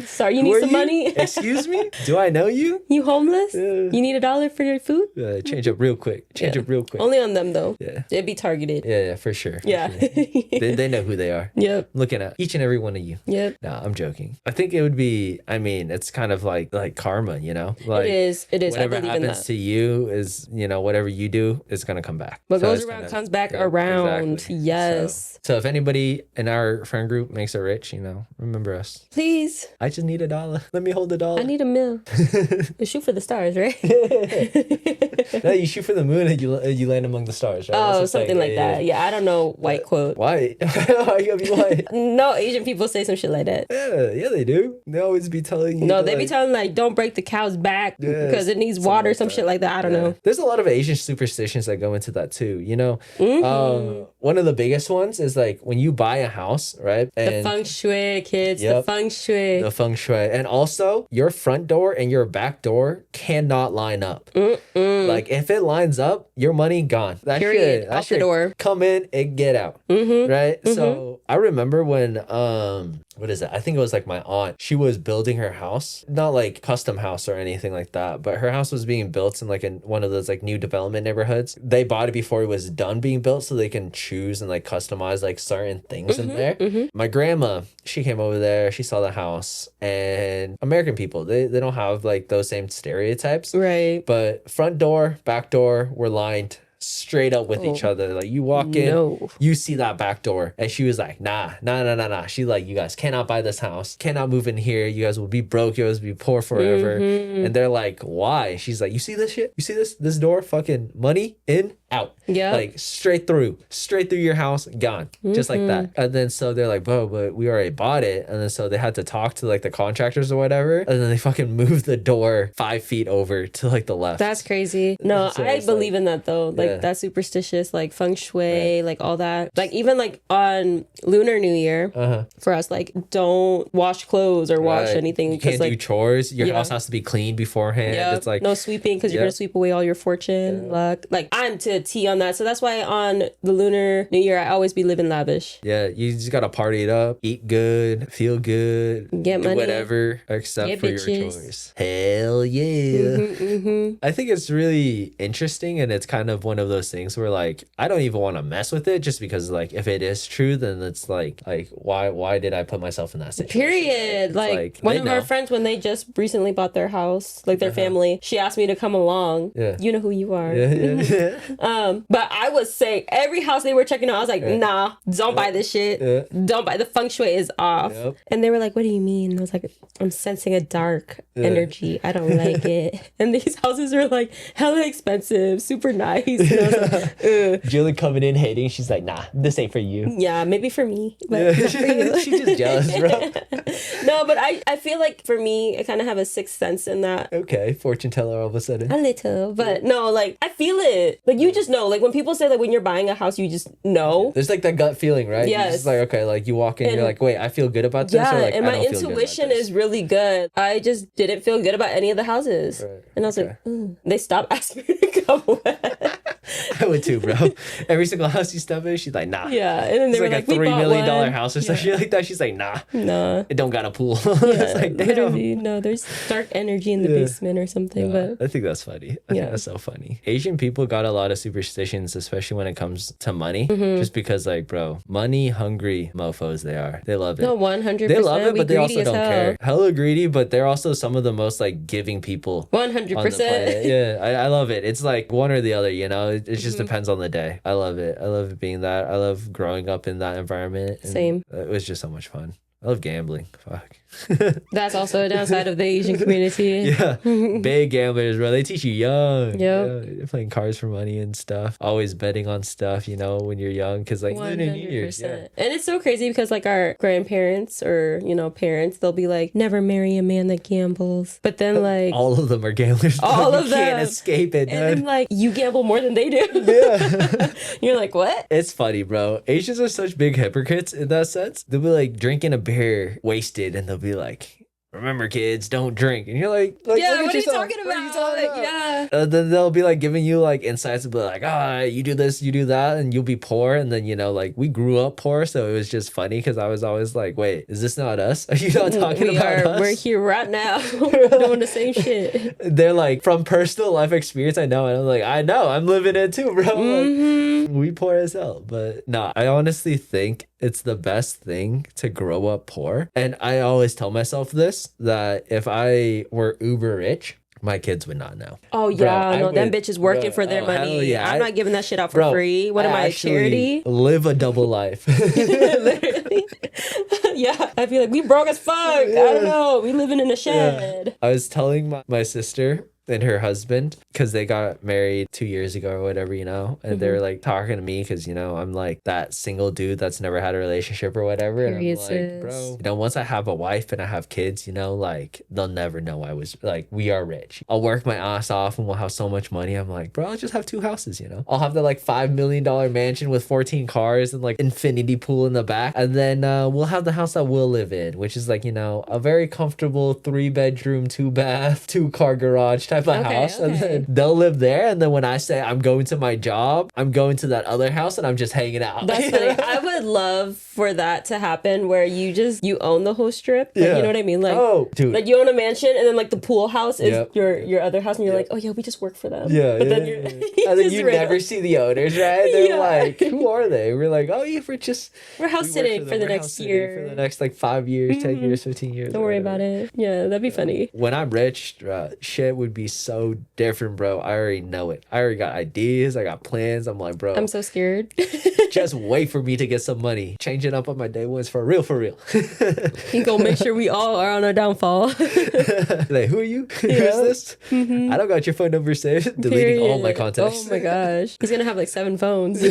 Sorry, you need some money? Excuse me? Do I know you? You homeless? You need $1 for your food? Change up real quick. Only on them though. Yeah. It'd be targeted. Yeah, for sure. Yeah. They know who they are. Yep. I'm looking at each and every one of you. Yep. Nah, I'm joking. I think it would be, I mean, it's kind of like karma, you know? Like, it is. Whatever happens to you is, you know, whatever you do is going to come back. What goes around comes back around. Exactly. Yes. So if anybody in our friend group makes it rich, you know, remember us. Please. I just need $1. Let me hold $1. I need $1 million. You shoot for the stars, right? No, you shoot for the moon and you land among the stars, right? Oh, something like that. Yeah, I don't know white quote. White? Why you gotta be white? No, Asian people say some shit like that. Yeah, they do. They always be telling you. No, they be telling like, don't break the cow's back because it needs water, some shit like that. I don't know. there's a lot of Asian superstitions that go into that too, you know. One of the biggest ones is like when you buy a house, right? And the feng shui, kids. The feng shui. The feng shui. And also your front door and your back door cannot line up. Like if it lines up, your money gone. That Period. Out the door. Come in and get out. Right? So I remember when what is it? I think it was like my aunt. She was building her house, not like custom house or anything like that, but her house was being built in like in one of those like new development neighborhoods. They bought it before it was done being built, so they can choose and like customize like certain things in there. My grandma, she came over there. She saw the house, and American people, they don't have like those same stereotypes, right? But front door, back door were lined straight up with each other. Like you walk in, you see that back door, and she was like, nah. She's like, you guys cannot buy this house, cannot move in here, you guys will be broke, you guys will be poor forever. And they're like, why? She's like, you see this shit, you see this door, fucking money in, out, like straight through your house, gone, just like that. And then so they're like, bro, but we already bought it. And then so they had to talk to like the contractors or whatever, and then they fucking moved the door 5 feet over to like the left. That's crazy. No, so I believe in that though, like that's superstitious, like feng shui, like all that. Like even like on Lunar New Year, for us, like don't wash clothes or wash anything. You can't do chores. Your house has to be clean beforehand. It's like no sweeping, because you're gonna sweep away all your fortune, luck. Like I'm to a T on that. So that's why on the Lunar New Year I always be living lavish. Yeah, you just gotta party it up, eat good, feel good, get money, whatever except get for bitches. Your chores. Hell yeah. I think it's really interesting, and it's kind of one of those things where like I don't even want to mess with it, just because like if it is true, then it's like why did I put myself in that situation? Period. Like one of our friends, when they just recently bought their house, like their family, she asked me to come along. You know who you are. But I was saying every house they were checking out, I was like, nah, don't buy this shit. Don't buy, the feng shui is off. And they were like, what do you mean? I was like, I'm sensing a dark energy. I don't like it. And these houses are like hella expensive, super nice. And I was like, Julie coming in hating, she's like, nah, this ain't for you. Yeah, maybe for me, but not for you. She's just jealous, bro. No, but I feel like for me, I kind of have a sixth sense in that. Okay, fortune teller all of a sudden. A little, but no, like I feel it. Like you just know. Like when people say that when you're buying a house, you just know. There's like that gut feeling, right? Yes. You're just like, okay, like you walk in, you're like, wait, I feel good about this. Yeah, or like, and my intuition is really good. I just didn't feel good about any of the houses. Right. And I was like, they stopped asking me to come away. I would too, bro. Every single house you step in, she's like, nah. Yeah, and then they were like, a $3 million house or something like that. She's like, nah. It don't got a pool. It's like, damn. Literally, no, there's dark energy in the basement or something. But I think that's funny. I think that's so funny. Asian people got a lot of superstitions, especially when it comes to money. Just because, like, bro, money hungry mofos they are. They love it. No, 100%. They love it, but they also don't care. Hella greedy, but they're also some of the most like giving people. 100%. Yeah, I love it. It's like one or the other, you know. It just depends on the day. I love it. I love being that. I love growing up in that environment. Same. It was just so much fun. I love gambling. Fuck. That's also a downside of the Asian community. Yeah. Big gamblers, bro. They teach you young. Yep. Playing cards for money and stuff. Always betting on stuff, you know, when you're young. Because, like, 100%. And it's so crazy because, like, our grandparents or, you know, parents, they'll be like, never marry a man that gambles. But then, like... all of them are gamblers. All of them. You can't escape it, dude. And then, like, you gamble more than they do. Yeah. You're like, what? It's funny, bro. Asians are such big hypocrites in that sense. They'll be, like, drinking a beer wasted, and they'll be like, remember, kids, don't drink. And you're like yeah, what are you talking about? Yeah. Then they'll be like giving you like insights and be like, you do this, you do that, and you'll be poor. And then, you know, like we grew up poor, so it was just funny because I was always like, wait, is this not us? Are you not talking about us? We're here right now doing the same shit. They're like, from personal life experience, I know. And I'm like, I know, I'm living it too, bro. Like, we poor as hell. But no, I honestly think it's the best thing to grow up poor. And I always tell myself this, that if I were uber rich, my kids would not know. Oh, yeah. Bro, them bitches working for their money. Yeah. I'm not giving that shit out for free. What am I, a charity? Live a double life. Literally. Yeah. I feel like we broke as fuck. I don't know. We living in a shed. I was telling my sister, and her husband, because they got married 2 years ago or whatever, you know, and they're like talking to me because, you know, I'm like that single dude that's never had a relationship or whatever. And I'm like, bro, you know, once I have a wife and I have kids, you know, like they'll never know I was like, we are rich. I'll work my ass off and we'll have so much money. I'm like, bro, I'll just have 2 houses, you know, I'll have the like $5 million mansion with 14 cars and like infinity pool in the back. And then we'll have the house that we'll live in, which is like, you know, a very comfortable 3-bedroom, 2-bath, 2-car garage type of house. And then they'll live there. And then when I say I'm going to my job, I'm going to that other house and I'm just hanging out. That's funny. I would love for that to happen where you own the whole strip. Like, you know what I mean? Like, oh, dude. Like you own a mansion and then like the pool house is your other house and you're like, oh yeah, we just work for them. Yeah. But then and then you never see the owners, right? They're like, who are they? We're like, oh yeah, we're house sitting for the next year. For the next like 5 years, 10 years, 15 years. Don't worry about it. Yeah, that'd be funny. When I'm rich, shit would be so different, bro. I already know it. I already got ideas. I got plans. I'm like, bro. I'm so scared. Just wait for me to get some money. Changing up on my day ones for real, for real. You gonna make sure we all are on our downfall. Like, who are you? Who's this? I don't got your phone number saved. Deleting all my contacts. Oh my gosh. He's gonna have like 7 phones. Me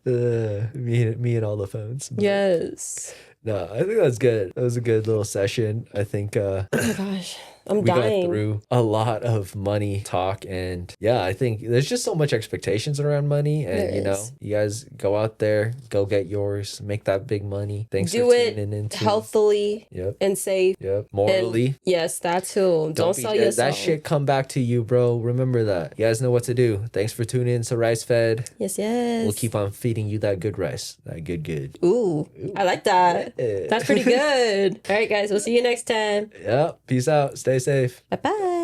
and all the phones. But yes. No, I think that's good. That was a good little session. I think oh my gosh, I'm we dying. got through a lot of money talk, and yeah, I think there's just so much expectations around money, and you know, you guys go out there, go get yours, make that big money. Thanks for tuning in. Healthily and safe. Morally. And yes, that too. Don't sell yourself. That shit come back to you, bro. Remember that. You guys know what to do. Thanks for tuning in to Rice Fed. Yes. We'll keep on feeding you that good rice. That good. Ooh. I like that. That's pretty good. All right, guys. We'll see you next time. Yep. Peace out. Stay safe. Bye-bye.